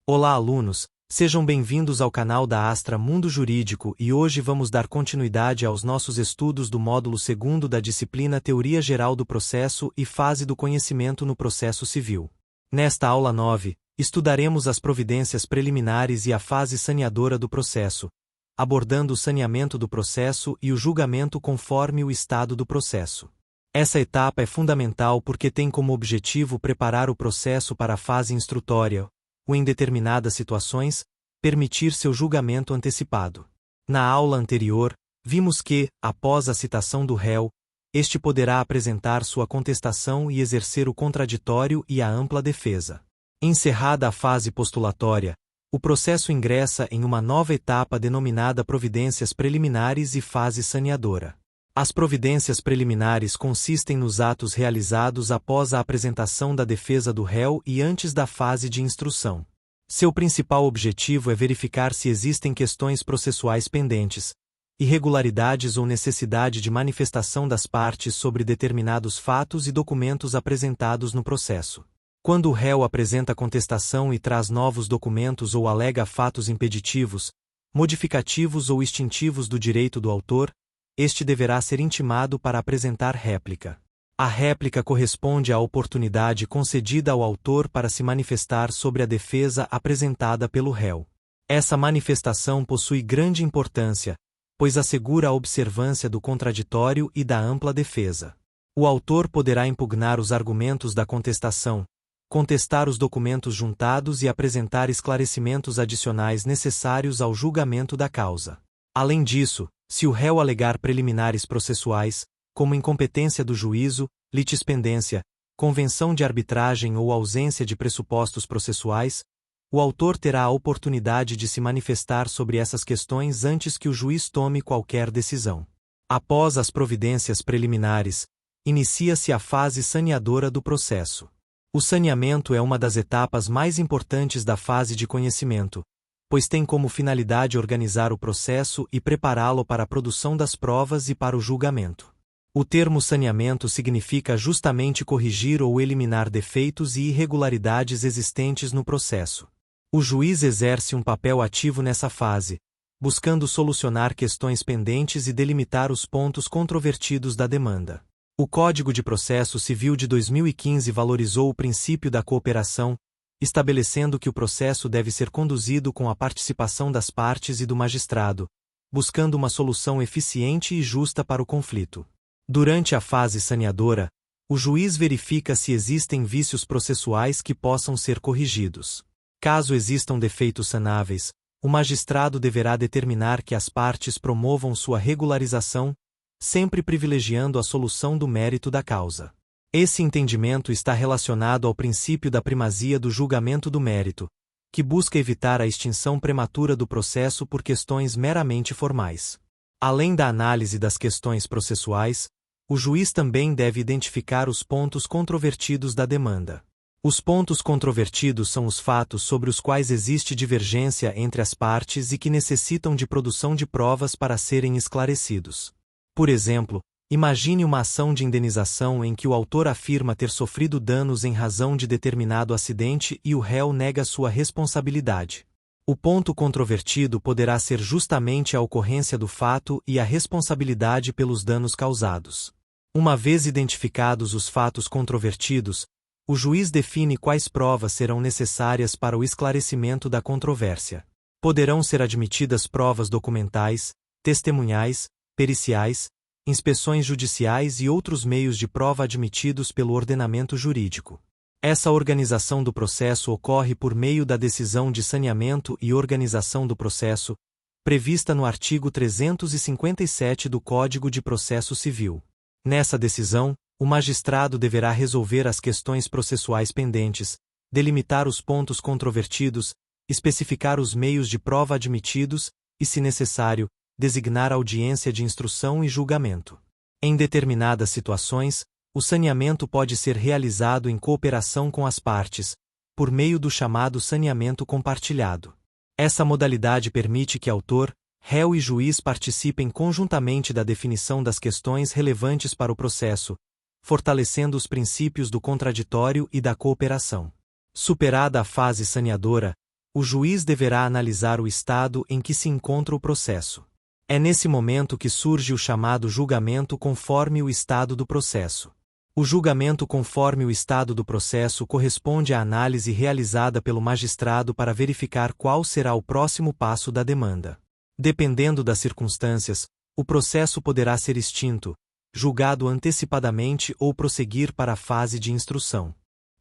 Olá, alunos! Sejam bem-vindos ao canal da Astra Mundo Jurídico e hoje vamos dar continuidade aos nossos estudos do módulo 2º da disciplina Teoria Geral do Processo e Fase do Conhecimento no Processo Civil. Nesta aula 9, estudaremos as providências preliminares e a fase saneadora do processo, abordando o saneamento do processo e o julgamento conforme o estado do processo. Essa etapa é fundamental porque tem como objetivo preparar o processo para a fase instrutória, ou em determinadas situações, permitir seu julgamento antecipado. Na aula anterior, vimos que, após a citação do réu, este poderá apresentar sua contestação e exercer o contraditório e a ampla defesa. Encerrada a fase postulatória, o processo ingressa em uma nova etapa denominada providências preliminares e fase saneadora. As providências preliminares consistem nos atos realizados após a apresentação da defesa do réu e antes da fase de instrução. Seu principal objetivo é verificar se existem questões processuais pendentes, irregularidades ou necessidade de manifestação das partes sobre determinados fatos e documentos apresentados no processo. Quando o réu apresenta contestação e traz novos documentos ou alega fatos impeditivos, modificativos ou extintivos do direito do autor, este deverá ser intimado para apresentar réplica. A réplica corresponde à oportunidade concedida ao autor para se manifestar sobre a defesa apresentada pelo réu. Essa manifestação possui grande importância, pois assegura a observância do contraditório e da ampla defesa. O autor poderá impugnar os argumentos da contestação, contestar os documentos juntados e apresentar esclarecimentos adicionais necessários ao julgamento da causa. Além disso, se o réu alegar preliminares processuais, como incompetência do juízo, litispendência, convenção de arbitragem ou ausência de pressupostos processuais, o autor terá a oportunidade de se manifestar sobre essas questões antes que o juiz tome qualquer decisão. Após as providências preliminares, inicia-se a fase saneadora do processo. O saneamento é uma das etapas mais importantes da fase de conhecimento, pois tem como finalidade organizar o processo e prepará-lo para a produção das provas e para o julgamento. O termo saneamento significa justamente corrigir ou eliminar defeitos e irregularidades existentes no processo. O juiz exerce um papel ativo nessa fase, buscando solucionar questões pendentes e delimitar os pontos controvertidos da demanda. O Código de Processo Civil de 2015 valorizou o princípio da cooperação, estabelecendo que o processo deve ser conduzido com a participação das partes e do magistrado, buscando uma solução eficiente e justa para o conflito. Durante a fase saneadora, o juiz verifica se existem vícios processuais que possam ser corrigidos. Caso existam defeitos sanáveis, o magistrado deverá determinar que as partes promovam sua regularização, sempre privilegiando a solução do mérito da causa. Esse entendimento está relacionado ao princípio da primazia do julgamento do mérito, que busca evitar a extinção prematura do processo por questões meramente formais. Além da análise das questões processuais, o juiz também deve identificar os pontos controvertidos da demanda. Os pontos controvertidos são os fatos sobre os quais existe divergência entre as partes e que necessitam de produção de provas para serem esclarecidos. Por exemplo, imagine uma ação de indenização em que o autor afirma ter sofrido danos em razão de determinado acidente e o réu nega sua responsabilidade. O ponto controvertido poderá ser justamente a ocorrência do fato e a responsabilidade pelos danos causados. Uma vez identificados os fatos controvertidos, o juiz define quais provas serão necessárias para o esclarecimento da controvérsia. Poderão ser admitidas provas documentais, testemunhais, periciais, inspeções judiciais e outros meios de prova admitidos pelo ordenamento jurídico. Essa organização do processo ocorre por meio da decisão de saneamento e organização do processo, prevista no artigo 357 do Código de Processo Civil. Nessa decisão, o magistrado deverá resolver as questões processuais pendentes, delimitar os pontos controvertidos, especificar os meios de prova admitidos e, se necessário, designar audiência de instrução e julgamento. Em determinadas situações, o saneamento pode ser realizado em cooperação com as partes, por meio do chamado saneamento compartilhado. Essa modalidade permite que autor, réu e juiz participem conjuntamente da definição das questões relevantes para o processo, fortalecendo os princípios do contraditório e da cooperação. Superada a fase saneadora, o juiz deverá analisar o estado em que se encontra o processo. É nesse momento que surge o chamado julgamento conforme o estado do processo. O julgamento conforme o estado do processo corresponde à análise realizada pelo magistrado para verificar qual será o próximo passo da demanda. Dependendo das circunstâncias, o processo poderá ser extinto, julgado antecipadamente ou prosseguir para a fase de instrução.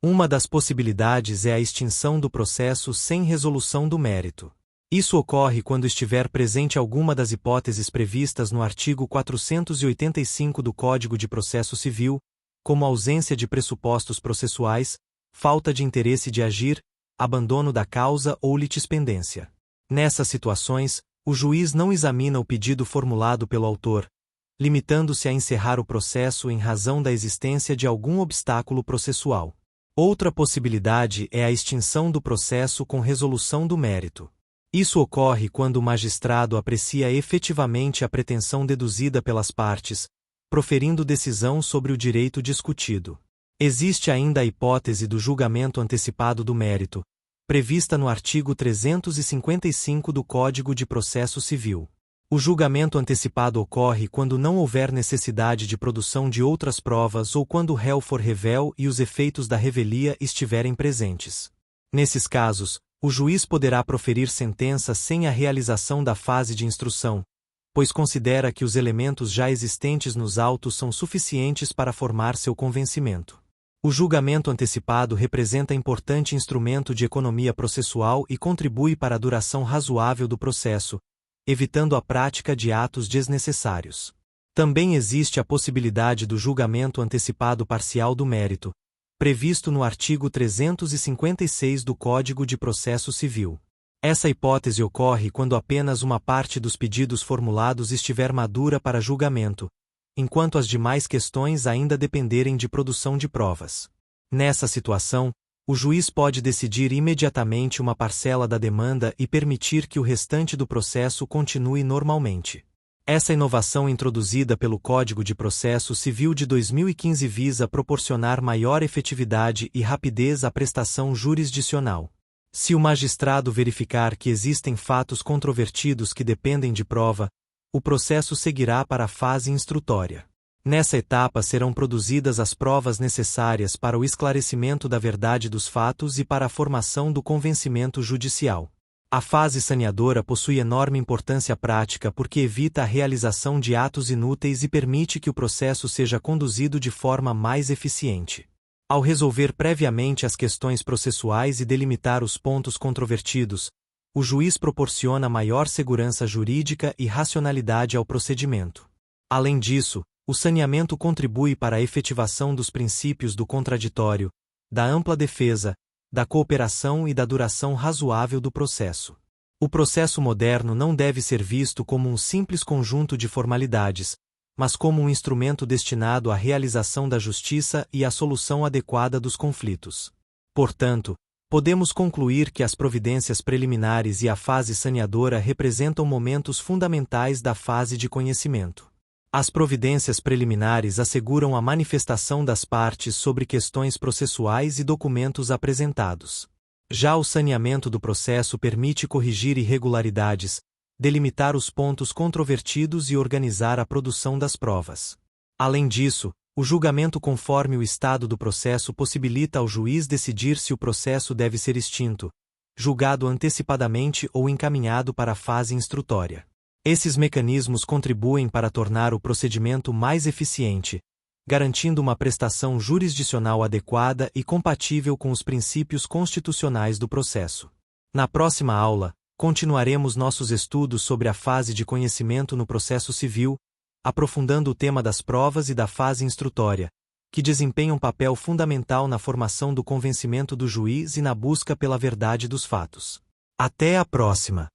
Uma das possibilidades é a extinção do processo sem resolução do mérito. Isso ocorre quando estiver presente alguma das hipóteses previstas no artigo 485 do Código de Processo Civil, como ausência de pressupostos processuais, falta de interesse de agir, abandono da causa ou litispendência. Nessas situações, o juiz não examina o pedido formulado pelo autor, limitando-se a encerrar o processo em razão da existência de algum obstáculo processual. Outra possibilidade é a extinção do processo com resolução do mérito. Isso ocorre quando o magistrado aprecia efetivamente a pretensão deduzida pelas partes, proferindo decisão sobre o direito discutido. Existe ainda a hipótese do julgamento antecipado do mérito, prevista no artigo 355 do Código de Processo Civil. O julgamento antecipado ocorre quando não houver necessidade de produção de outras provas ou quando o réu for revel e os efeitos da revelia estiverem presentes. Nesses casos, o juiz poderá proferir sentença sem a realização da fase de instrução, pois considera que os elementos já existentes nos autos são suficientes para formar seu convencimento. O julgamento antecipado representa importante instrumento de economia processual e contribui para a duração razoável do processo, evitando a prática de atos desnecessários. Também existe a possibilidade do julgamento antecipado parcial do mérito, previsto no artigo 356 do Código de Processo Civil. Essa hipótese ocorre quando apenas uma parte dos pedidos formulados estiver madura para julgamento, enquanto as demais questões ainda dependerem de produção de provas. Nessa situação, o juiz pode decidir imediatamente uma parcela da demanda e permitir que o restante do processo continue normalmente. Essa inovação introduzida pelo Código de Processo Civil de 2015 visa proporcionar maior efetividade e rapidez à prestação jurisdicional. Se o magistrado verificar que existem fatos controvertidos que dependem de prova, o processo seguirá para a fase instrutória. Nessa etapa serão produzidas as provas necessárias para o esclarecimento da verdade dos fatos e para a formação do convencimento judicial. A fase saneadora possui enorme importância prática porque evita a realização de atos inúteis e permite que o processo seja conduzido de forma mais eficiente. Ao resolver previamente as questões processuais e delimitar os pontos controvertidos, o juiz proporciona maior segurança jurídica e racionalidade ao procedimento. Além disso, o saneamento contribui para a efetivação dos princípios do contraditório, da ampla defesa, da cooperação e da duração razoável do processo. O processo moderno não deve ser visto como um simples conjunto de formalidades, mas como um instrumento destinado à realização da justiça e à solução adequada dos conflitos. Portanto, podemos concluir que as providências preliminares e a fase saneadora representam momentos fundamentais da fase de conhecimento. As providências preliminares asseguram a manifestação das partes sobre questões processuais e documentos apresentados. Já o saneamento do processo permite corrigir irregularidades, delimitar os pontos controvertidos e organizar a produção das provas. Além disso, o julgamento conforme o estado do processo possibilita ao juiz decidir se o processo deve ser extinto, julgado antecipadamente ou encaminhado para a fase instrutória. Esses mecanismos contribuem para tornar o procedimento mais eficiente, garantindo uma prestação jurisdicional adequada e compatível com os princípios constitucionais do processo. Na próxima aula, continuaremos nossos estudos sobre a fase de conhecimento no processo civil, aprofundando o tema das provas e da fase instrutória, que desempenham um papel fundamental na formação do convencimento do juiz e na busca pela verdade dos fatos. Até a próxima!